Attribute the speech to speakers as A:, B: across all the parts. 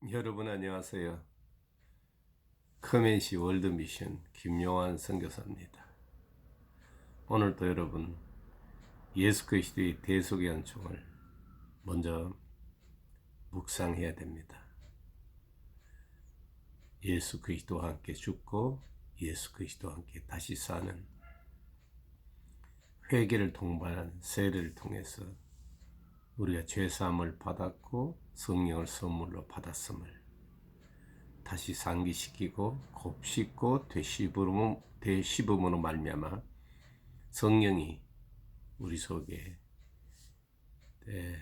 A: 여러분 안녕하세요. 커맨시 월드미션 김용환 선교사입니다. 오늘도 여러분 예수 그리스도의 대속의 은총을 먼저 묵상해야 됩니다. 예수 그리스도와 함께 죽고 예수 그리스도와 함께 다시 사는 회개를 동반한 세례를 통해서 우리가 죄사함을 받았고 성령을 선물로 받았음을 다시 상기시키고 곱씹고 되씹음으로 말미암아 성령이 우리 속에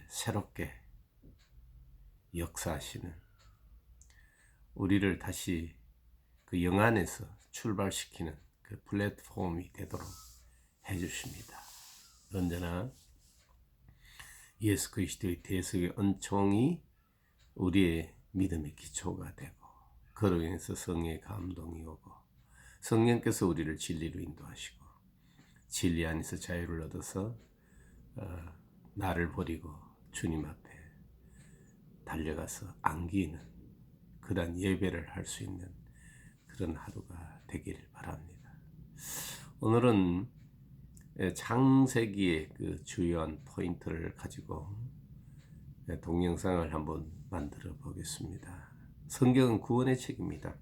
A: 새롭게 역사하시는 우리를 다시 그 영안에서 출발시키는 그 플랫폼이 되도록 해주십니다. 언제나 예수 그리스도의 대속의 은총이 우리의 믿음의 기초가 되고 그로 인해서 성령의 감동이 오고 성령께서 우리를 진리로 인도하시고 진리 안에서 자유를 얻어서 나를 버리고 주님 앞에 달려가서 안기는 그런 예배를 할 수 있는 그런 하루가 되길 바랍니다. 오늘은 창세기의 그 주요한 포인트를 가지고 동영상을 한번 만들어 보겠습니다. 성경은 구원의 책입니다.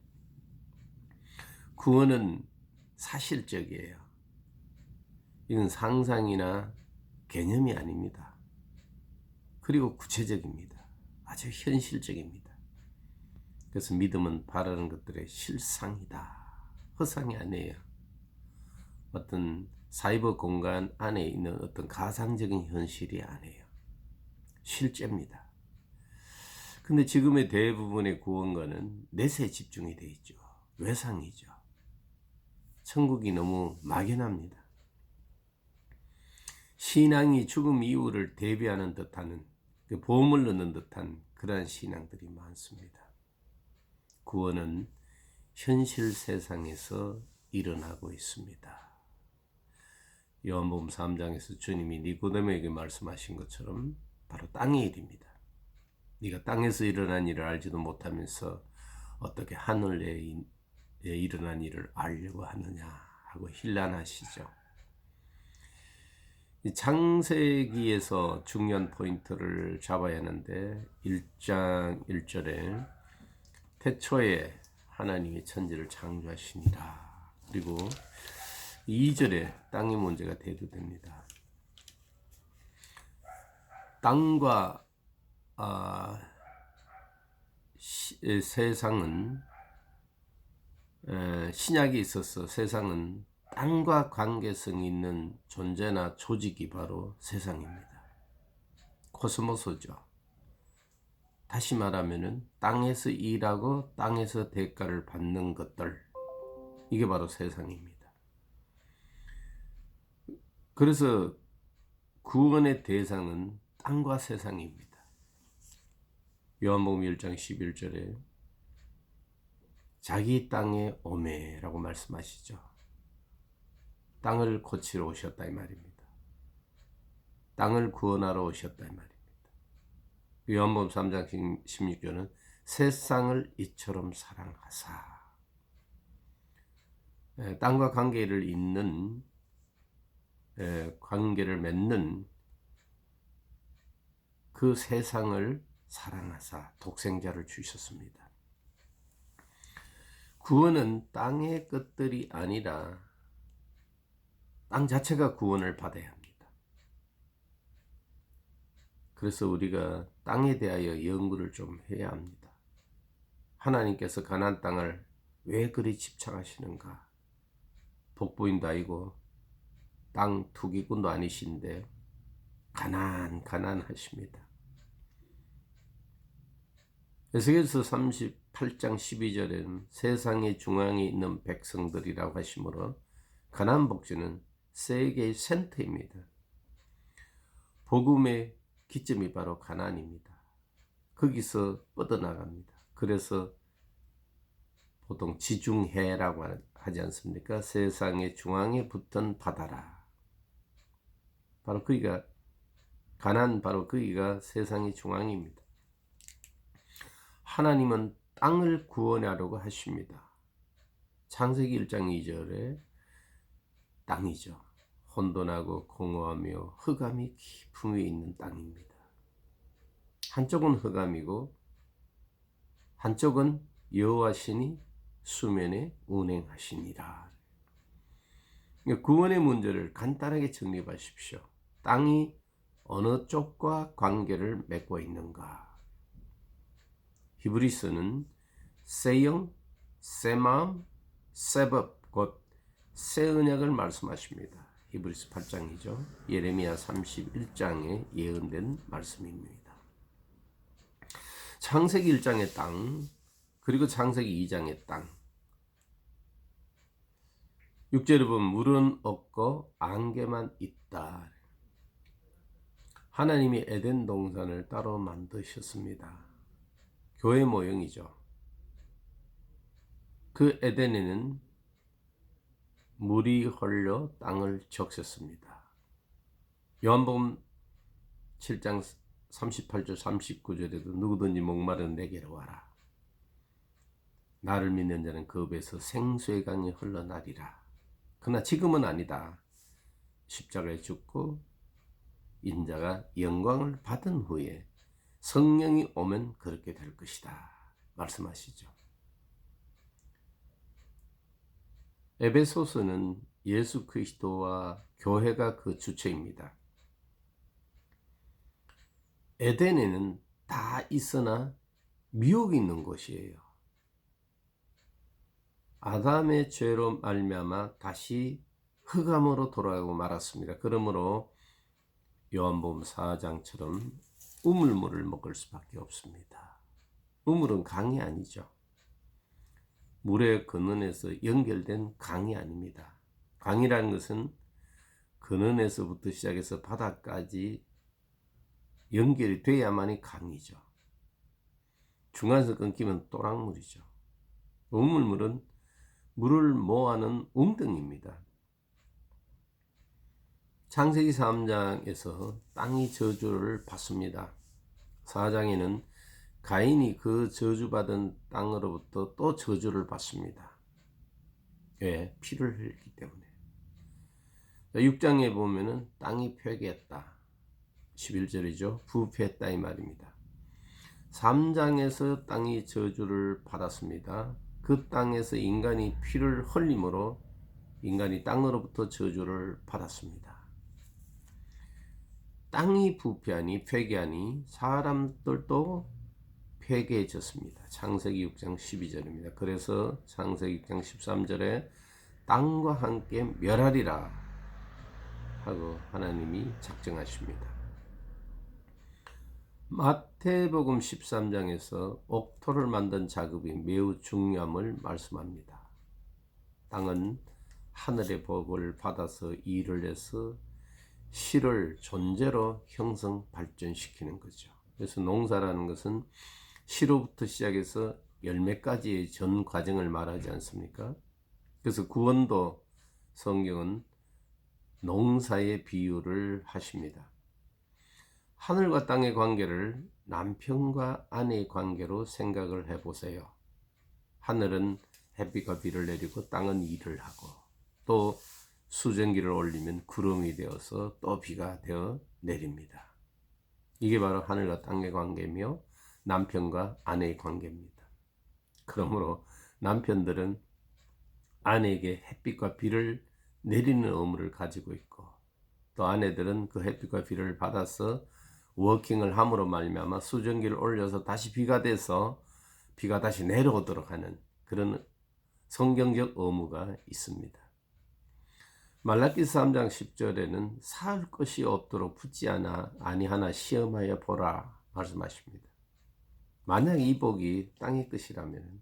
A: 구원은 사실적이에요. 이건 상상이나 개념이 아닙니다. 그리고 구체적입니다. 아주 현실적입니다. 그래서 믿음은 바라는 것들의 실상이다. 허상이 아니에요. 어떤 사이버 공간 안에 있는 어떤 가상적인 현실이 아니에요. 실제입니다. 근데 지금의 대부분의 구원과는 내세에 집중이 되어 있죠. 외상이죠. 천국이 너무 막연합니다. 신앙이 죽음 이후를 대비하는 듯하는 보험을 넣는 듯한 그러한 신앙들이 많습니다. 구원은 현실 세상에서 일어나고 있습니다. 요한복음 3장에서 주님이 니고데모에게 말씀하신 것처럼 바로 땅의 일입니다. 네가 땅에서 일어난 일을 알지도 못하면서 어떻게 하늘에 일어난 일을 알려고 하느냐 하고 힐난하시죠. 창세기에서 중요한 포인트를 잡아야 하는데 1장 1절에 태초에 하나님이 천지를 창조하시니라. 그리고 2절에 땅의 문제가 대두됩니다. 땅과 세상은 신약이 있어서 세상은 땅과 관계성 있는 존재나 조직이 바로 세상입니다. 코스모스죠. 다시 말하면은 땅에서 일하고 땅에서 대가를 받는 것들, 이게 바로 세상입니다. 그래서 구원의 대상은 땅과 세상입니다. 요한복음 1장 11절에 자기 땅에 오매라고 말씀하시죠. 땅을 고치러 오셨다 이 말입니다. 땅을 구원하러 오셨다 이 말입니다. 요한복음 3장 16절은 세상을 이처럼 사랑하사, 땅과 관계를 잇는 관계를 맺는 그 세상을 사랑하사 독생자를 주셨습니다. 구원은 땅의 것들이 아니라 땅 자체가 구원을 받아야 합니다. 그래서 우리가 땅에 대하여 연구를 좀 해야 합니다. 하나님께서 가나안 땅을 왜 그리 집착하시는가? 복부인도 아니고 땅 투기꾼도 아니신데 가난하십니다. 에스겔서 38장 12절에는 세상의 중앙에 있는 백성들이라고 하시므로 가나안 복지는 세계의 센터입니다. 복음의 기점이 바로 가나안입니다. 거기서 뻗어나갑니다. 그래서 보통 지중해라고 하지 않습니까? 세상의 중앙에 붙은 바다라. 바로 거기가 가나안, 바로 거기가 세상의 중앙입니다. 하나님은 땅을 구원하려고 하십니다. 창세기 1장 2절에 땅이죠. 혼돈하고 공허하며 흑암이 깊음 위에 있는 땅입니다. 한쪽은 흑암이고 한쪽은 여호와 신이 수면에 운행하시니라. 구원의 문제를 간단하게 정리하십시오. 땅이 어느 쪽과 관계를 맺고 있는가? 히브리서는 세영, 세맘, 세법, 곧 새 언약을 말씀하십니다. 히브리서 8장이죠. 예레미야 31장에 예언된 말씀입니다. 창세기 1장의 땅, 그리고 창세기 2장의 땅. 6절에 보면 물은 없고 안개만 있다. 하나님이 에덴 동산을 따로 만드셨습니다. 교회 모형이죠. 그 에덴에는 물이 흘러 땅을 적셨습니다. 요한복음 7장 38절 39절에도 누구든지 목마른 내게로 와라. 나를 믿는 자는 그 배에서 생수의 강이 흘러나리라. 그러나 지금은 아니다. 십자가에 죽고 인자가 영광을 받은 후에 성령이 오면 그렇게 될 것이다. 말씀하시죠. 에베소서는 예수 그리스도와 교회가 그 주체입니다. 에덴에는 다 있으나 미혹이 있는 곳이에요. 아담의 죄로 말미암아 다시 흑암으로 돌아가고 말았습니다. 그러므로 요한복음 4장처럼 우물물을 먹을 수밖에 없습니다. 우물은 강이 아니죠. 물의 근원에서 연결된 강이 아닙니다. 강이라는 것은 근원에서부터 시작해서 바닥까지 연결이 돼야만이 강이죠. 중간에서 끊기면 또랑물이죠. 우물물은 물을 모아는 웅덩이입니다. 창세기 3장에서 땅이 저주를 받습니다. 4장에는 가인이 그 저주받은 땅으로부터 또 저주를 받습니다. 왜? 피를 흘리기 때문에. 6장에 보면은 땅이 폐괴했다. 11절이죠. 부패했다 이 말입니다. 3장에서 땅이 저주를 받았습니다. 그 땅에서 인간이 피를 흘림으로 인간이 땅으로부터 저주를 받았습니다. 땅이 부패하니 폐괴하니 사람들도 폐괴해졌습니다. 창세기 6장 12절입니다. 그래서 창세기 6장 13절에 땅과 함께 멸하리라 하고 하나님이 작정하십니다. 마태복음 13장에서 옥토를 만든 작업이 매우 중요함을 말씀합니다. 땅은 하늘의 복을 받아서 일을 해서 실을 존재로 형성 발전시키는 거죠. 그래서 농사라는 것은 시로부터 시작해서 열매까지의 전 과정을 말하지 않습니까? 그래서 구원도 성경은 농사의 비유를 하십니다. 하늘과 땅의 관계를 남편과 아내의 관계로 생각을 해보세요. 하늘은 햇빛과 비를 내리고 땅은 일을 하고 또 수증기를 올리면 구름이 되어서 또 비가 되어 내립니다. 이게 바로 하늘과 땅의 관계며 남편과 아내의 관계입니다. 그러므로 남편들은 아내에게 햇빛과 비를 내리는 의무를 가지고 있고 또 아내들은 그 햇빛과 비를 받아서 워킹을 함으로 말미암아 수증기를 올려서 다시 비가 돼서 비가 다시 내려오도록 하는 그런 성경적 의무가 있습니다. 말라기서 3장 10절에는 살 것이 없도록 붙지 아니하나 시험하여 보라 말씀하십니다. 만약 이 복이 땅의 것이라면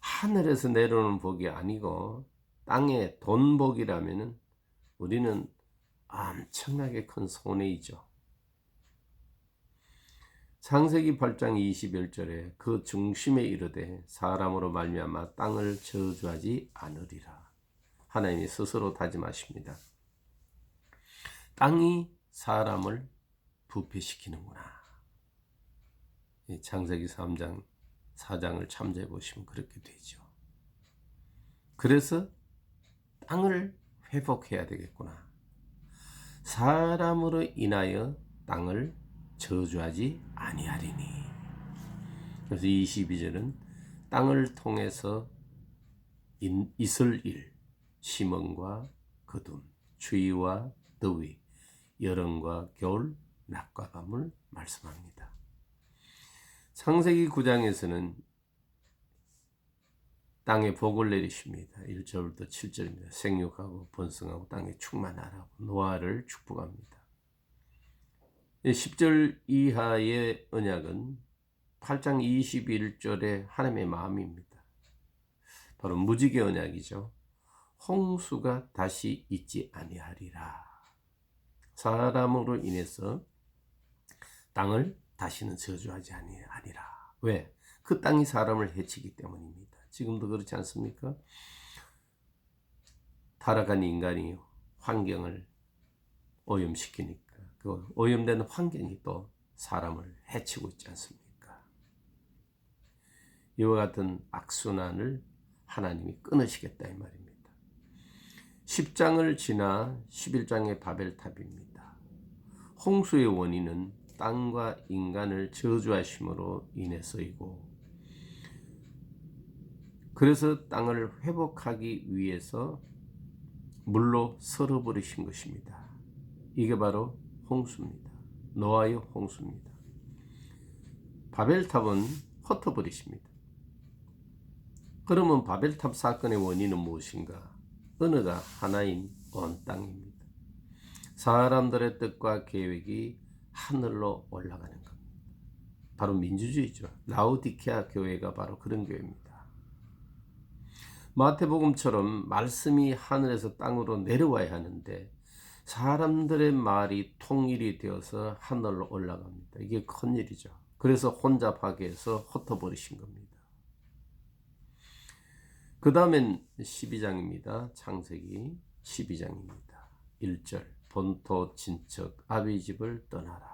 A: 하늘에서 내려오는 복이 아니고 땅의 돈 복이라면 우리는 엄청나게 큰 손해이죠. 창세기 8장 21절에 그 중심에 이르되 사람으로 말미암아 땅을 저주하지 않으리라. 하나님이 스스로 다짐하십니다. 땅이 사람을 부패시키는구나. 이 창세기 3장 4장을 참조해 보시면 그렇게 되죠. 그래서 땅을 회복해야 되겠구나. 사람으로 인하여 땅을 저주하지 아니하리니. 그래서 22절은 땅을 통해서 있을 일, 심음과 거둠, 추위와 더위, 여름과 겨울, 낮과 밤을 말씀합니다. 창세기 9장에서는 땅에 복을 내리십니다. 1절부터 7절입니다. 생육하고 번성하고 땅에 충만하라고 노아를 축복합니다. 10절 이하의 언약은 8장 21절의 하나님의 마음입니다. 바로 무지개 언약이죠. 홍수가 다시 있지 아니하리라. 사람으로 인해서 땅을 다시는 저주하지 아니라. 왜? 그 땅이 사람을 해치기 때문입니다. 지금도 그렇지 않습니까? 타락한 인간이 환경을 오염시키니까 그 오염된 환경이 또 사람을 해치고 있지 않습니까? 이와 같은 악순환을 하나님이 끊으시겠다 이 말입니다. 10장을 지나 11장의 바벨탑입니다. 홍수의 원인은 땅과 인간을 저주하심으로 인해서이고, 그래서 땅을 회복하기 위해서 물로 썰어버리신 것입니다. 이게 바로 홍수입니다. 노아의 홍수입니다. 바벨탑은 흩어버리십니다. 그러면 바벨탑 사건의 원인은 무엇인가? 언어가 하나인 온 땅입니다. 사람들의 뜻과 계획이 하늘로 올라가는 겁니다. 바로 민주주의죠. 라오디케아 교회가 바로 그런 교회입니다. 마태복음처럼 말씀이 하늘에서 땅으로 내려와야 하는데 사람들의 말이 통일이 되어서 하늘로 올라갑니다. 이게 큰일이죠. 그래서 혼잡하게 해서 흩어버리신 겁니다. 그 다음엔 12장입니다. 창세기 12장입니다. 1절 본토 친척 아비 집을 떠나라.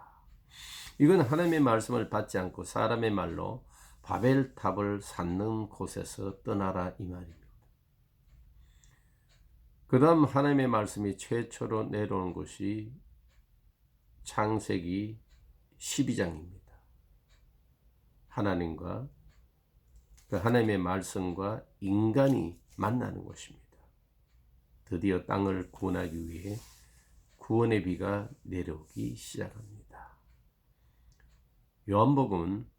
A: 이건 하나님의 말씀을 받지 않고 사람의 말로 바벨탑을 쌓는 곳에서 떠나라 이 말입니다. 그 다음 하나님의 말씀이 최초로 내려오는 곳이 창세기 12장입니다. 하나님과 그 하나님의 말씀과 인간이 만나는 곳입니다. 드디어 땅을 구원하기 위해 구원의 비가 내려오기 시작합니다. 요한복음은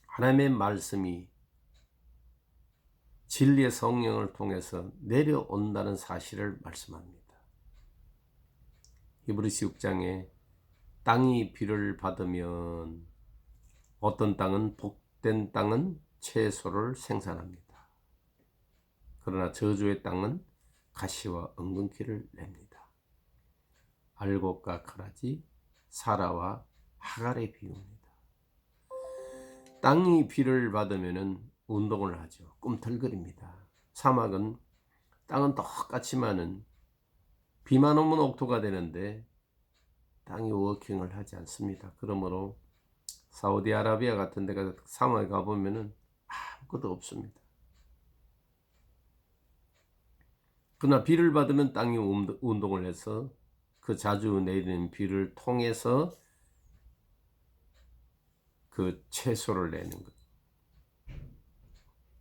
A: 하나님의 말씀이 진리의 성령을 통해서 내려온다는 사실을 말씀합니다. 히브리서 6장에 땅이 비를 받으면 어떤 땅은 복된 땅은 채소를 생산합니다. 그러나 저주의 땅은 가시와 엉겅퀴를 냅니다. 알곡과 가라지, 사라와 하갈의 비유입니다. 땅이 비를 받으면 운동을 하죠. 꿈틀거립니다. 사막은 땅은 똑같지만은 비만 오면 옥토가 되는데 땅이 워킹을 하지 않습니다. 그러므로 사우디아라비아 같은 데가 사막에 가보면은 아무것도 없습니다. 그러나 비를 받으면 땅이 운동을 해서 그 자주 내리는 비를 통해서 그 채소를 내는 것.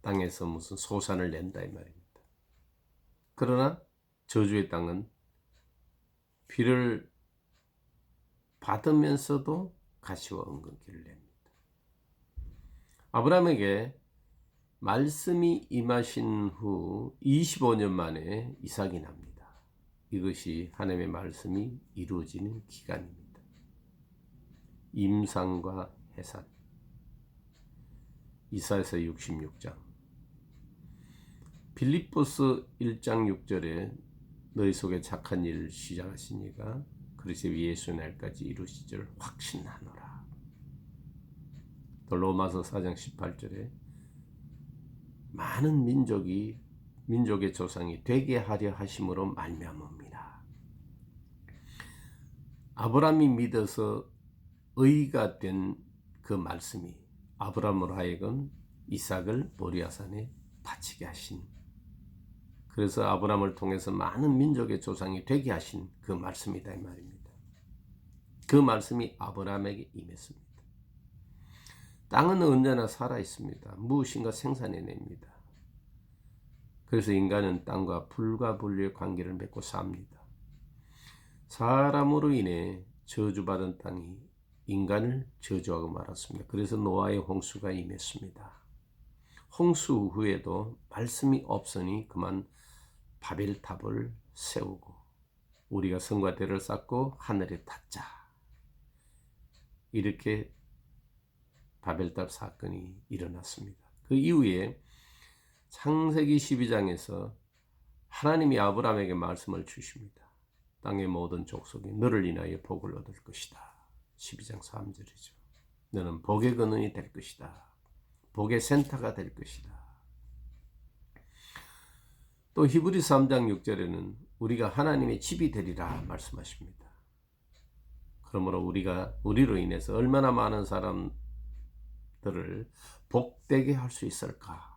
A: 땅에서 무슨 소산을 낸다 이 말입니다. 그러나 저주의 땅은 비를 받으면서도 가시와 엉겅퀴를 냅니다. 아브라함에게 말씀이 임하신 후 25년 만에 이삭이 납니다. 이것이 하나님의 말씀이 이루어지는 기간입니다. 임상과 해산. 이사야서 66장. 빌립보서 1장 6절에 너희 속에 착한 일을 시작하신 이가 그리스도 예수 날까지 이루시기를 확신하노라. 또 로마서 4장 18절에 많은 민족의 조상이 되게 하려 하심으로 말미암습니다. 아브라함이 믿어서 의가 된 그 말씀이 아브라함으로 하여금 이삭을 모리아산에 바치게 하신, 그래서 아브라함을 통해서 많은 민족의 조상이 되게 하신 그 말씀이다 이 말입니다. 그 말씀이 아브라함에게 임했습니다. 땅은 언제나 살아 있습니다. 무엇인가 생산해냅니다. 그래서 인간은 땅과 불과 분리의 관계를 맺고 삽니다. 사람으로 인해 저주받은 땅이 인간을 저주하고 말았습니다. 그래서 노아의 홍수가 임했습니다. 홍수 후에도 말씀이 없으니 그만 바벨탑을 세우고 우리가 성과 대를 쌓고 하늘에 탔자, 이렇게 바벨탑 사건이 일어났습니다. 그 이후에 창세기 12장에서 하나님이 아브라함에게 말씀을 주십니다. 땅의 모든 족속이 너를 인하여 복을 얻을 것이다. 12장 3절이죠. 너는 복의 근원이 될 것이다. 복의 센터가 될 것이다. 또 히브리서 3장 6절에는 우리가 하나님의 집이 되리라 말씀하십니다. 그러므로 우리로 인해서 얼마나 많은 사람들을 복되게 할 수 있을까?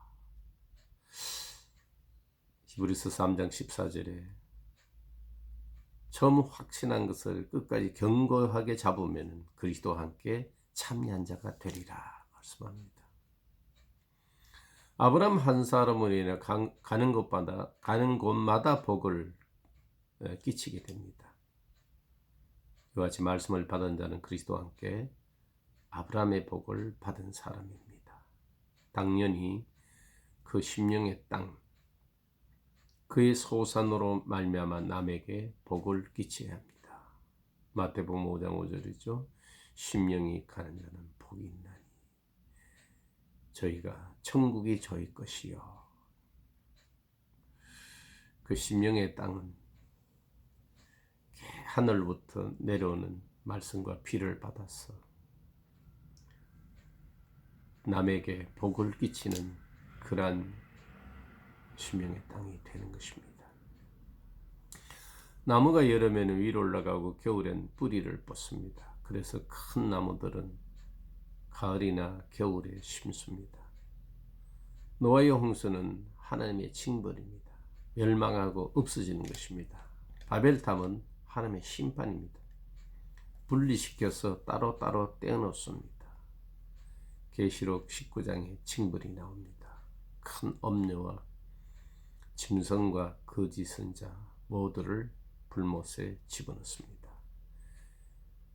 A: 히브리서 3장 14절에 처음 확신한 것을 끝까지 견고하게 잡으면 그리스도와 함께 참여한 자가 되리라 말씀합니다. 아브라함 한 사람으로 인해 가는 곳마다 복을 끼치게 됩니다. 이와 같이 말씀을 받은 자는 그리스도와 함께 아브라함의 복을 받은 사람입니다. 당연히 그 심령의 땅, 그의 소산으로 말미암아 남에게 복을 끼쳐야 합니다. 마태복음 5장 5절이죠. 심령이 가는 자는 복이 있나니 저희가 천국이 저희 것이요. 그 심령의 땅은 하늘부터 내려오는 말씀과 비를 받아서 남에게 복을 끼치는 그러한 심령의 땅이 되는 것입니다. 나무가 여름에는 위로 올라가고 겨울엔 뿌리를 뽑습니다. 그래서 큰 나무들은 가을이나 겨울에 심습니다. 노아의 홍수는 하나님의 징벌입니다. 멸망하고 없어지는 것입니다. 바벨탑은 하나님의 심판입니다. 분리시켜서 따로따로 떼어놓습니다. 계시록 19장에 징벌이 나옵니다. 큰 엄려와 짐승과 거짓 선자 모두를 불못에 집어넣습니다.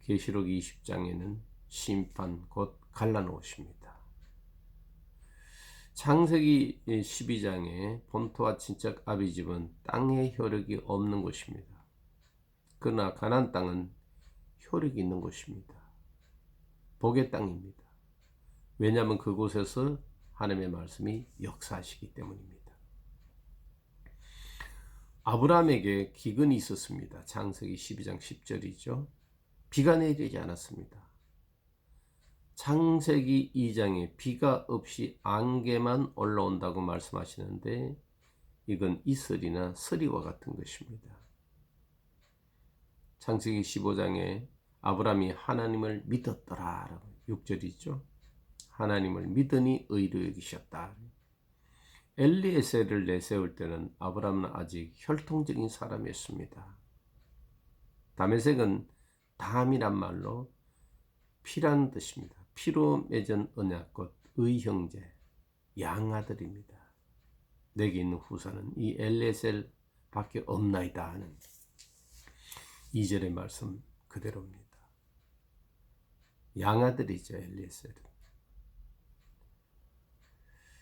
A: 계시록 20장에는 심판 곧 갈라놓으십니다. 창세기 12장에 본토와 친척 아비집은 땅의 효력이 없는 곳입니다. 그러나 가나안 땅은 효력이 있는 곳입니다. 복의 땅입니다. 왜냐하면 그곳에서 하나님의 말씀이 역사하시기 때문입니다. 아브라함에게 기근이 있었습니다. 창세기 12장 10절이죠. 비가 내리지 않았습니다. 창세기 2장에 비가 없이 안개만 올라온다고 말씀하시는데 이건 이슬이나 서리와 같은 것입니다. 창세기 15장에 아브라함이 하나님을 믿었더라 6절이죠. 하나님을 믿으니 의로 여기셨다. 엘리에셀을 내세울 때는 아브라함은 아직 혈통적인 사람이었습니다. 다메섹은 담이란 말로 피라는 뜻입니다. 피로 맺은 언약꽃 의형제 양아들입니다. 내게 있는 후사는 이 엘리에셀 밖에 없나이다 하는 2절의 말씀 그대로입니다. 양아들이죠. 엘리에셀은.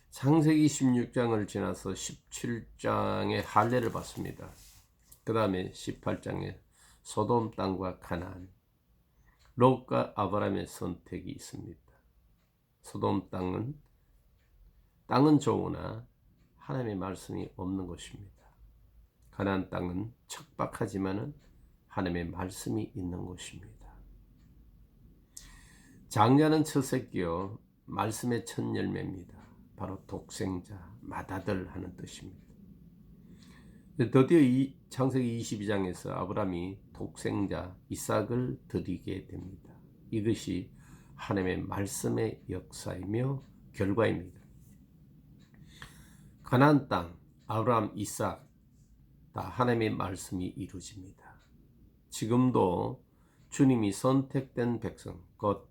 A: 창세기 16장을 지나서 17장의 할례를 받습니다. 그 다음에 18장에 소돔 땅과 가나안, 롯과 아브라함의 선택이 있습니다. 소돔 땅은 좋으나 하나님의 말씀이 없는 곳입니다. 가나안 땅은 척박하지만은 하나님의 말씀이 있는 곳입니다. 장자는 첫 새끼요 말씀의 첫 열매입니다. 바로 독생자, 맏아들 하는 뜻입니다. 드디어 이 창세기 22장에서 아브라함이 독생자 이삭을 드리게 됩니다. 이것이 하나님의 말씀의 역사이며 결과입니다. 가나안 땅, 아브라함, 이삭 다 하나님의 말씀이 이루어집니다. 지금도 주님이 선택된 백성, 곧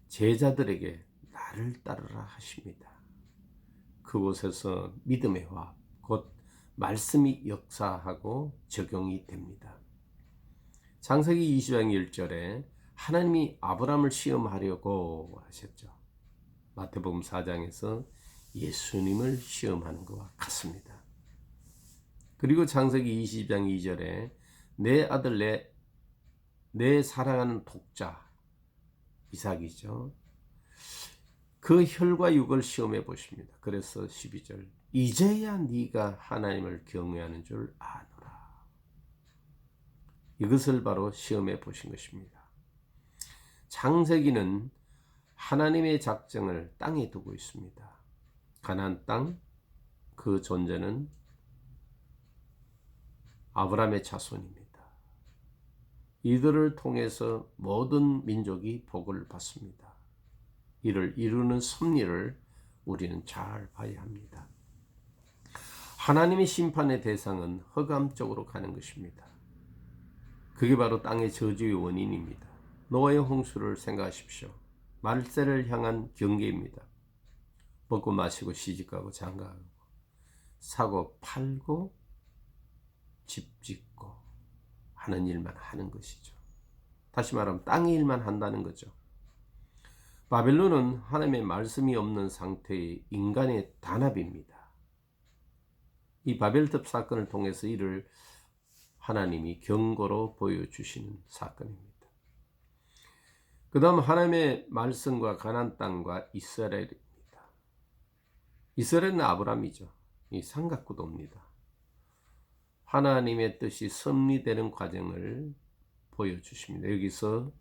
A: 제자들에게 나를 따르라 하십니다. 그곳에서 믿음의 화합, 곧 말씀이 역사하고 적용이 됩니다. 창세기 20장 1절에 하나님이 아브라함을 시험하려고 하셨죠. 마태복음 4장에서 예수님을 시험하는 것과 같습니다. 그리고 창세기 20장 2절에 내 아들 내 사랑하는 독자 이삭이죠. 그 혈과 육을 시험해 보십니다. 그래서 12절 이제야 네가 하나님을 경외하는 줄 아노라. 이것을 바로 시험해 보신 것입니다. 창세기는 하나님의 작정을 땅에 두고 있습니다. 가나안 땅, 그 존재는 아브라함의 자손입니다. 이들을 통해서 모든 민족이 복을 받습니다. 이를 이루는 섭리를 우리는 잘 봐야 합니다. 하나님의 심판의 대상은 흑암 쪽으로 가는 것입니다. 그게 바로 땅의 저주의 원인입니다. 노아의 홍수를 생각하십시오. 말세를 향한 경계입니다. 먹고 마시고 시집가고 장가가고 사고 팔고 집 짓고 하는 일만 하는 것이죠. 다시 말하면 땅의 일만 한다는 거죠. 바벨론은 하나님의 말씀이 없는 상태의 인간의 단합입니다. 이 바벨탑 사건을 통해서 이를 하나님이 경고로 보여주시는 사건입니다. 그 다음 하나님의 말씀과 가나안 땅과 이스라엘입니다. 이스라엘은 아브라함이죠. 이 삼각구도입니다. 하나님의 뜻이 섭리되는 과정을 보여주십니다. 여기서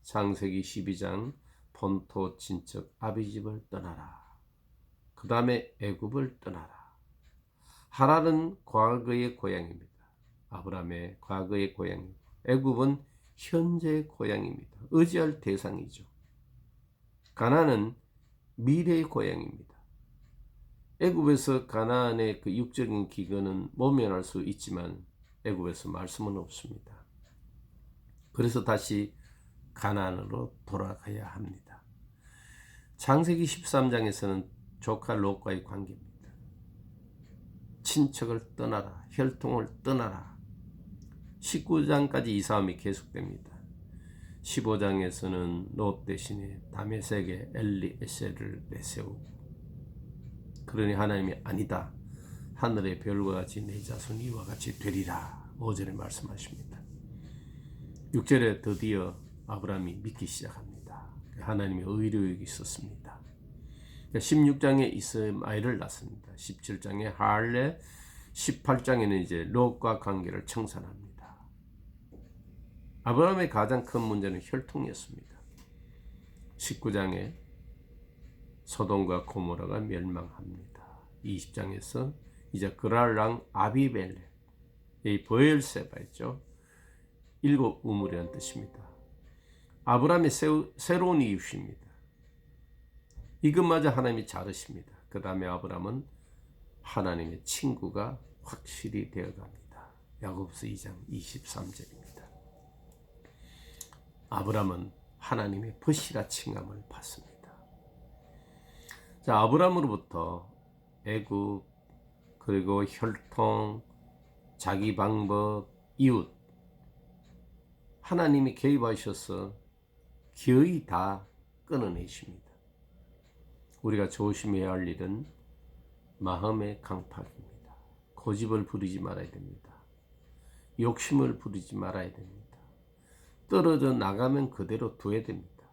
A: 창세기 12장 본토 친척 아비집을 떠나라. 그 다음에 애굽을 떠나라. 하란은 과거의 고향입니다. 아브라함의 과거의 고향이고 애굽은 현재의 고향입니다. 의지할 대상이죠. 가나안은 미래의 고향입니다. 애굽에서 가나안의 그 육적인 기근은 모면할 수 있지만 애굽에서 말씀은 없습니다. 그래서 다시 가나안으로 돌아가야 합니다. 창세기 13장에서는 조카 롯과의 관계입니다. 친척을 떠나라, 혈통을 떠나라. 19장까지 이 싸움이 계속됩니다. 15장에서는 롯 대신에 다메섹에 엘리에셀을 내세우고 그러니 하나님이 아니다. 하늘의 별과 같이 내 자손이 이와 같이 되리라. 5절에 말씀하십니다. 6절에 드디어 아브라함이 믿기 시작합니다. 하나님의 의료역이 있었습니다. 16장에 이스마엘을 낳습니다. 17장에 할레, 18장에는 이제 롯과 관계를 청산합니다. 아브라함의 가장 큰 문제는 혈통이었습니다. 19장에 소돔과 고모라가 멸망합니다. 20장에서 이제 그랄랑 아비멜렉, 이 브엘세바 있죠. 7 우물이라는 뜻입니다. 아브라함의 새로운 이웃입니다. 이것마저 하나님이 자르십니다. 그 다음에 아브라함은 하나님의 친구가 확실히 되어갑니다. 야고보서 2장 23절입니다. 아브라함은 하나님의 벗이라 칭함을 받습니다. 자, 아브라함으로부터 애굽, 그리고 혈통, 자기 방법, 이웃, 하나님이 개입하셔서 거의 다 끊어내십니다. 우리가 조심해야 할 일은 마음의 강팍입니다. 고집을 부리지 말아야 됩니다. 욕심을 부리지 말아야 됩니다. 떨어져 나가면 그대로 둬야 됩니다.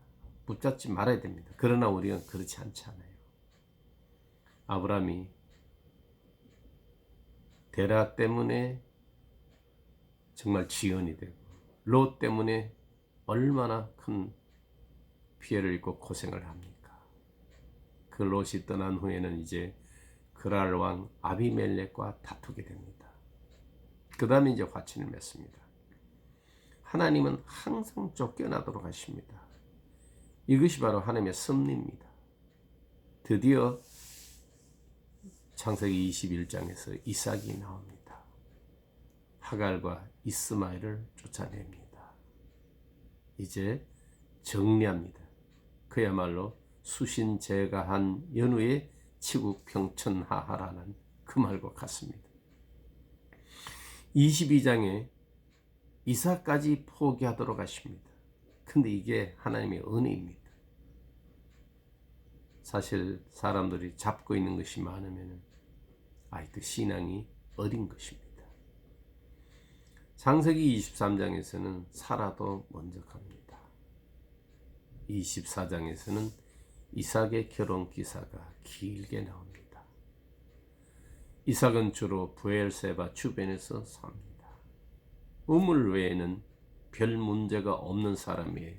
A: 붙잡지 말아야 됩니다. 그러나 우리는 그렇지 않잖아요. 아브라함이 데라 때문에 정말 지연이 되고 롯 때문에 얼마나 큰 피해를 입고 고생을 합니까? 그 롯이 떠난 후에는 이제 그랄 왕 아비멜렉과 다투게 됩니다. 그 다음에 이제 화친을 맺습니다. 하나님은 항상 쫓겨나도록 하십니다. 이것이 바로 하나님의 섭리입니다. 드디어 창세기 21장에서 이삭이 나옵니다. 하갈과 이스마엘을 쫓아냅니다. 이제 정리합니다. 그야말로 수신제가한 연후에 치국평천하하라는 그 말과 같습니다. 22장에 이삭까지 포기하도록 하십니다. 근데 이게 하나님의 은혜입니다. 사실 사람들이 잡고 있는 것이 많으면 그 신앙이 어린 것입니다. 창세기 23장에서는 사라도 먼저 갑니다. 24장에서는 이삭의 결혼 기사가 길게 나옵니다. 이삭은 주로 브엘세바 주변에서 삽니다. 우물 외에는 별 문제가 없는 사람이에요.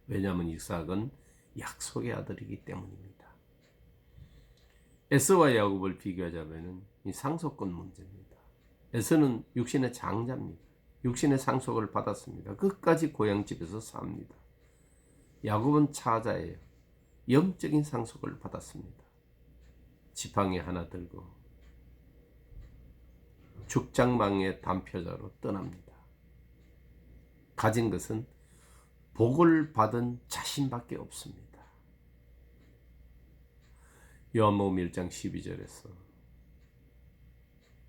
A: 왜냐하면 이삭은 약속의 아들이기 때문입니다. 에서와 야곱을 비교하자면 이 상속권 문제입니다. 에서는 육신의 장자입니다. 육신의 상속을 받았습니다. 끝까지 고향집에서 삽니다. 야곱은 차자예요. 영적인 상속을 받았습니다. 지팡이 하나 들고 죽장망의 담표자로 떠납니다. 가진 것은 복을 받은 자신밖에 없습니다. 요한복음 1장 12절에서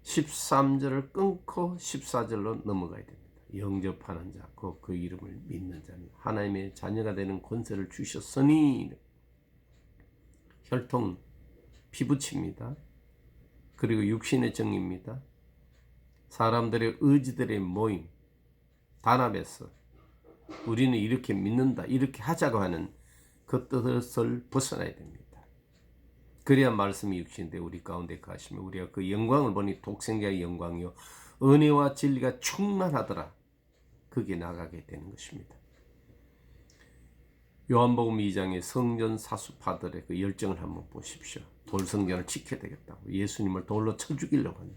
A: 13절을 끊고 14절로 넘어가야 됩니다. 영접하는 자, 곧 그 이름을 믿는 자는 하나님의 자녀가 되는 권세를 주셨으니, 혈통 피부치입니다. 그리고 육신의 정입니다. 사람들의 의지들의 모임, 단합에서 우리는 이렇게 믿는다, 이렇게 하자고 하는 그 뜻을 벗어나야 됩니다. 그래야 말씀이 육신대 우리 가운데 가시면 우리가 그 영광을 보니 독생자의 영광이요 은혜와 진리가 충만하더라, 그게 나가게 되는 것입니다. 요한복음 2장의 성전 사수파들의 그 열정을 한번 보십시오. 돌성전을 지켜야 되겠다고 예수님을 돌로 쳐 죽이려고 하는.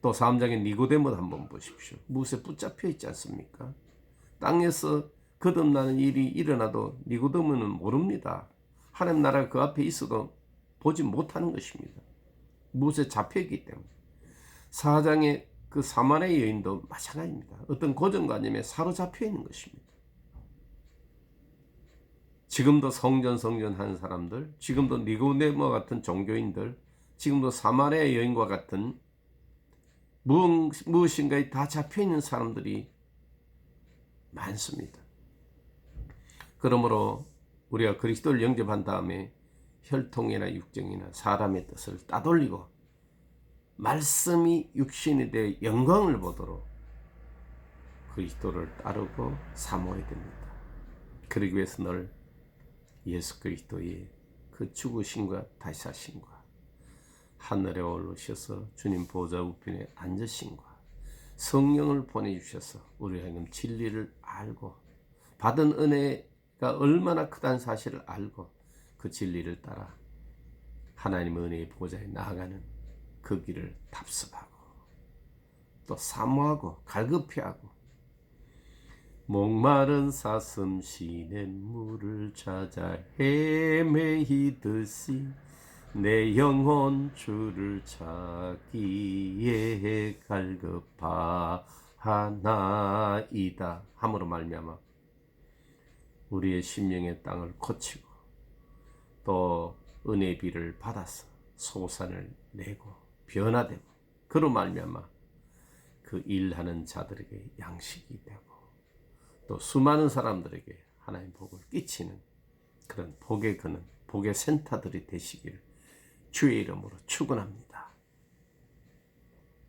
A: 또 3장의 니고데모도 한번 보십시오. 무엇에 붙잡혀 있지 않습니까? 땅에서 거듭나는 일이 일어나도 니고데모는 모릅니다. 하나님 나라가 그 앞에 있어도 보지 못하는 것입니다. 무엇에 잡혀있기 때문에. 4장의 그 사마리아 여인도 마찬가지입니다. 어떤 고정관념에 사로잡혀 있는 것입니다. 지금도 성전 하는 사람들, 지금도 니고데모 같은 종교인들, 지금도 사마리아 여인과 같은 무엇인가에 다 잡혀있는 사람들이 많습니다. 그러므로 우리가 그리스도를 영접한 다음에 혈통이나 육정이나 사람의 뜻을 따돌리고 말씀이 육신이 돼 영광을 보도록 그리스도를 따르고 사모해야 됩니다. 그러기 위해서 늘 예수 그리스도의 그 죽으심과 다시 사심과 하늘에 올르셔서 주님 보좌 우편에 앉으심과 성령을 보내주셔서 우리 하여금 진리를 알고 받은 은혜가 얼마나 크다는 사실을 알고 그 진리를 따라 하나님의 은혜의 보좌에 나아가는 그 길을 답습하고 또 사모하고 갈급해하고 목마른 사슴 시냇 물을 찾아 헤매이듯이 내 영혼 주를 찾기에 갈급하나이다 함으로 말미암아 우리의 심령의 땅을 고치고 또 은혜의 비를 받아서 소산을 내고 변화되고 그로 말미암아 그 일하는 자들에게 양식이 되고 또 수많은 사람들에게 하나님 복을 끼치는 그런 복의 근원, 복의 센터들이 되시기를 주의 이름으로 축원합니다.